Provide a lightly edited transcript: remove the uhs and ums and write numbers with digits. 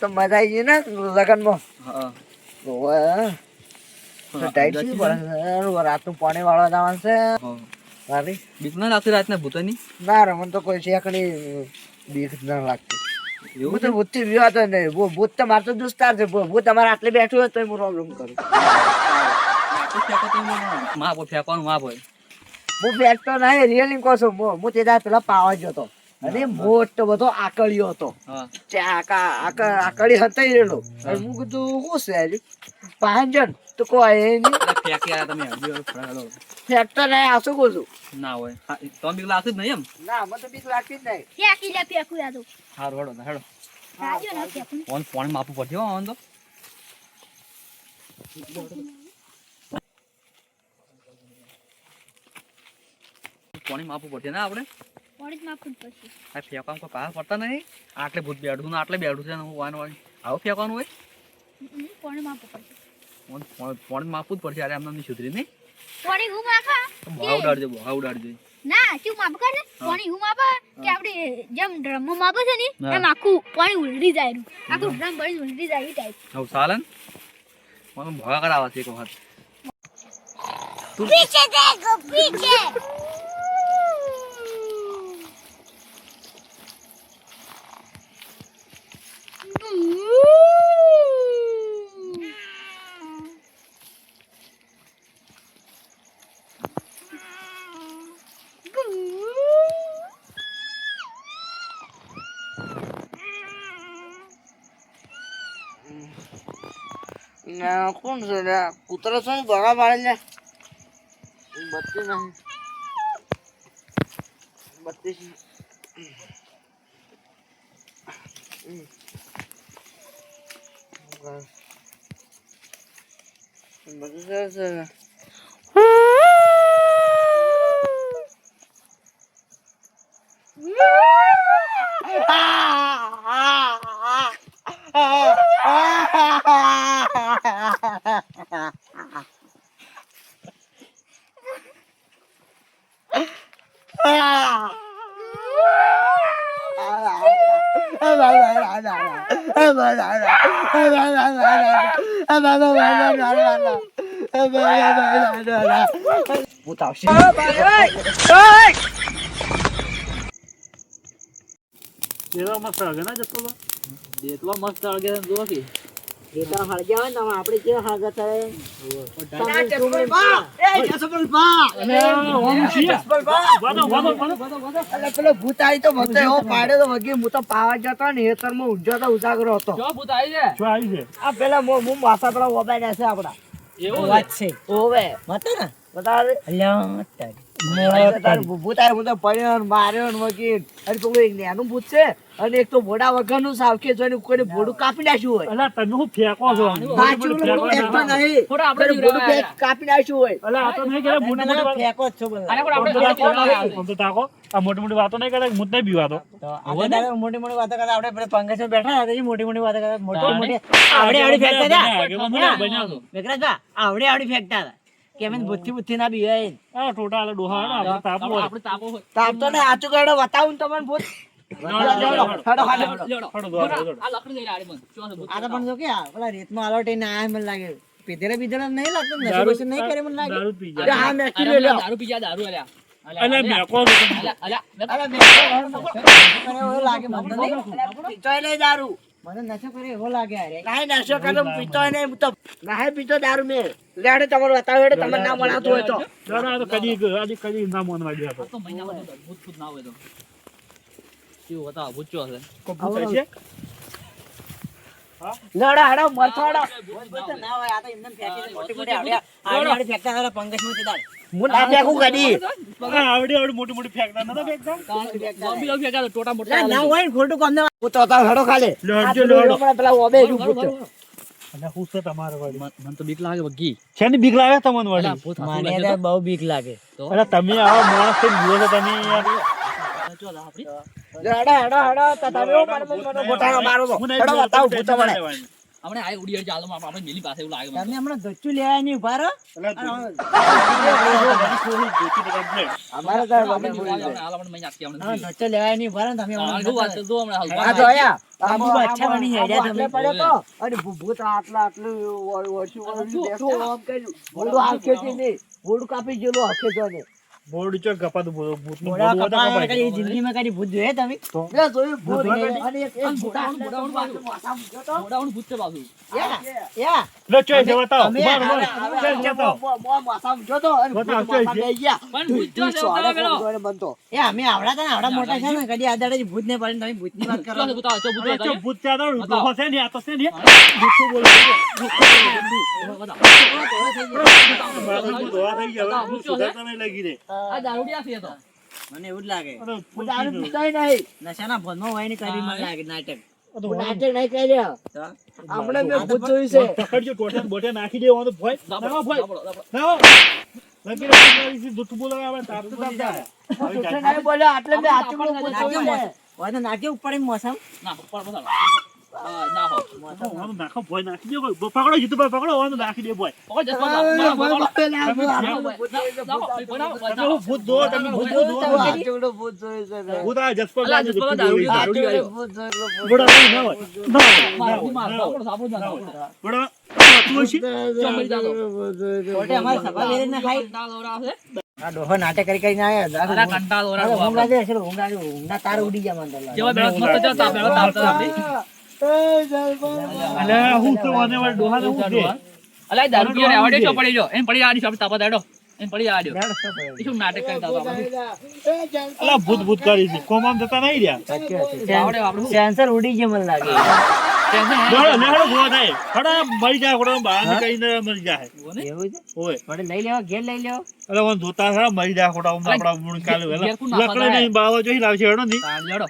તો મજા આવી ગઈ ને લગનમાં. હા ટાઈટ રાતનું પાણી વાળવા જવાનું છે. તારી બીક ના લાગતી રાતના ભૂતોની? ના રે મને તો કોઈ શેકડી બીક ના લાગતી. હું તો ભૂતથી વિવાતો નહીં. ભૂત તો મારો દોસ્તાર છે. ભૂત તમારે આટલે બેઠું હોય તો હું રોમ રોમ કરું. માં બોલ ફેંકવાનું માં બોલ. હું ફેંકતો નહીં, રિયલી કહું છું. હું તે દાડે પેલા પાવા ગયો હતો અને મોટો બધો આકળિયો હતો. આકળી હતાઈ રહેલો. હું કીધું શું છે પાંજન તો કોઈ ફેંકતો નહીં. આ શું કહું છું? ના હોય તો બીક લાગતી જ નહીં એમ? ના મને તો બીક લાગતી જ નહીં. હારું હેડો. ફોન માપવું પડશે હો તો. પાણી માપવું પડશે ને આપણે? આ ફેંકવાનું કોઈ પાસ પડતા નહીં. આટલે ભૂત બેઠું ને આટલે બેઠું છે ને હું વાન આવું ફેંકવાનું હોય? પાણી માપવું જ પડશે. અરે એમને સુધરી નહીં. ભાવ ઉડાડજો. ના શું માપ કરે પાણી હું માપા કે આપણે જેમ ડ્રમ માં માપે છે ને એમ આખું પાણી ઉલડી જાય આખું ડ્રમ ભરી ઉલડી જાય એ ટાઈપ. હવે સાલન મને ભાવ કરાવે છે એક વખત. પીછે દેખો પીછે. કોણ છે કૂતરો છે ને ભગા પાડે બત્તી નહીં બત્તી બધું એટલો મસ્ત અળગે જો કે આપડે કેવા હાગા થાય. પેલો ભૂત આવી તો મને એવો પાડ્યો તો વગી હું તો પાવા જતો ને હેતર માં ઊંઝો તો ઉજાગરો હતો. આ પેલા હું માથા પેલા ઓબાઈ છે આપડા એવું વાત છે ઓવે મત ને બતાવે ભૂત આવ્યો હું તો પડ્યો ને માર્યો ને વગી. અરે તો એક નાનું ભૂત છે અને એક તો ભોડા વગર નું સાવકે જોઈને કોઈ ભોડું કાપી નાખ્યું હોય. તમે શું ફેંકો છો? કાપી નાખ્યું હોય. ફેંકો જ છો આ મોટી મોટી વાતો નહીં કરે હું નહીં પીવાતો. મોટી મોટી વાતો કરતા આપણે પંકજ બેઠા હતા મોટી મોટી વાતો કરતા મોટી મોટી આવડી ફેંકતા હતા. આવડી ફેંકતા હતા કે અમે બુદ્ધિ બુદ્ધિ ના બીવાય. ટોટા ડોહા તાપ તો ને આચું કાઢો બતાવું તમને ભૂત. રેતમાં આલોટી ના આયા મને લાગે પીધેલા બીધેલા નહીં લાગતું નશો નહીં કરે મને લાગે. હા મેકી લે દારૂ પી જા દારૂ અલ્યા મને નશો કરે એવો લાગે. નશો કરે પીતો નહીં તો ના પીતો દારૂ મેં લેડે તમારે બતાવો એટલે તમને ના મળાતું હોય તો કદી ના મોનવા ગયા તો મહિનામાં ભૂત ભૂત ના હોય તો કેવું હતા ભૂત ચો છે લડા હડો મરથાડો ના હોય આ તો એમને ફેંકી મોટી મોટી આવડે ફેંકતા હતા પંકજ માં તેદાર હું ના ફેંકું કદી આવડી મોટી મોટી ફેંકતા નતા ફેંકતા ટોટા મોટા ના હોય ને ખોટું કામ હું તો હડો ખાલે પેલા ઓબે ભૂત અને હું છે તમારે વાળી મને તો બીક લાગે વગી શેની બીક લાગે તમને વાળી? મને બહુ બીક લાગે. અરે તમે આવા માણસ થઈને જુઓ છો તમે યાર. હડો તમે મને ગોટાળો મારો છો. હડો બતાવો ભૂત મને આપણે આ ઉડી ચાલો આપણે મેલી પાસે એવું લાગે મને. તમે હમણાં ધચ્ચું લેવાય નહીં ઉભા રહો. અમારે તો આપણે બધું બોલી બોલી આપણે હાલ આપણે મહિના આપી આપણે હા, ધચ્ચું લેવાય નહીં ઉભા રહો ને તમે હા, હમણાં જો વાત છે, જો હમણાં હાલ. આ જો આયા. આબુ બાદશાહ બની હેડ્યા તમે. આટલે પડ્યો તો. અને ભૂત આટલું વર્ષું બેઠું આમ કર્યું. ભૂંડું હાંકે છે નહીં. ભૂંડું કાપી ગયેલું હાંકે છે ને. બોર્ડ ચોક ગપાતું ભૂતનું મોડા બોર્ડ કપાયા હતા કરી જિંદગીમાં કરી ભૂત જોયે તમે? મેં જોયું ભૂત ભૂત અને એક ભૂત ભૂત આટલે તો ભૂત માથા મૂક્યો તો. મોઢાનું ભૂત છે પાછું. યા. લે ચોય છે બતાવો અમે ઉભા રહો, હવે ચાલ બતાવો માથા મૂક્યો તો અને ભૂત બતાવો, માથા છે. બેસી ગયા. પણ ભૂત જો છે, સોડા ઉતારો પેલો. ફોન બનતો. એ અમે આવડા હતા ને આવડા મોટા છે ને કદી આ દાડે ભૂત ને પાડીને તમે ભૂતની વાત કરો જો છે, ભૂત આવે, જો ભૂત અરે આવે. ચો ભૂત ચાદો બતાવો. ડોહો છે ને આ તો છે ને જૂઠું બોલે છે. બતાવો. માથું ધોવા થઈ ગયા હવે સુધારતા નહીં લાગી રે આ દારૂડિયા છે એ તો. મને એવું જ લાગે અરે હું દારૂ પીતોય નહીં. નશાના ભોનમાં હોય ને કરી મને લાગે નાટક. હું નાટક નહીં કર્યા. તો આપણે મેં ભૂત જોયું છે. પકડજો ટોટલ બોટે નાખી દેવાનો તો ભોય દાબડો, ના ભોય દાબડો, દાબડો. ના લગી રહી જૂઠું બોલાવે આપણે તાપતું તાપતા હું જૂઠું નહીં બોલ્યો. આટલે મેં હાચું બોલું ભૂત નાખ્યો જોયું છે. હોય તો નાખ્યો ઉપર એમ મોસમ. ના, પણ બતાવો. ના હો. ઓનું નાખો ભોય નાખી દે કોઈ પકડો જીતુ ભાઈ પકડો ઓનું નાખી દે ભોય પકડ જસવંત, દાબડો, દાબડો, દાબડો. પેલા આ ભૂત દાબડો, દાબડો, બનાવો, તમે બનાવો. હું ભૂત દો તમે ભૂત દો હાચું ભૂત જોયું છે ને. ભૂત આ જસપર અલા, જસપર દારૂડિયો, દારૂડિયો આવ્યો. ભૂત જોયેલું ભૂત. બોડા નહીં ના હોય ના મારથી માર, હોય દાબડો, દાબડો, દાબડો. બોડા તું છે ચોમડી દાદો. ખોટે અમારે સભા વેરે ના ખાઈ. કંટાળો આવશે. આ ડોહો નાટક કરી કરીને આયા. અલા, કંટાળો હવે આવશે. ઊંઘ આવે છે, ઊંઘ આવે, ઊંઘના તાર ઉડી ગયા મને તો લાગે. જેવા બેડો મસ્ત જતા, બેડો તાપતા આપણી. અલે હું તો આને વાળ ડોહા હું દે અલા, એ દારૂડિયો રહેવા દે, ચો પડી જો. એને પડી જવાની છે, આપણે તાપા દાડો. એને પડી જવા દ્યો. બેડો શું પડ્યો? એ શું નાટક કરતા હતા આપણે? અલા ભૂત ભૂત કરી છે કોમ આમ જતા નહીં રહ્યા સાચી વાત છે. આવડે આપણે શું? સેન્સર ઉડી ગયું મને લાગે. ટેન્શન હે? બોલો ને હડો ગોવા થાય હડા મરી જાય કોડો બહાર નીકળીને મરી જાય જુઓ ને. એવું છે? ઓય થોડે લઈ લેવા, ઘેર લઈ લેવા. અલે ઓન જોતા હડા મરી જાય કોડો આપડા મુણ કાલે વેલા ઘેર કોણ નાખવા લકડે નહીં બાવો જોઈ લાવશે હડો ની તાર લેડો.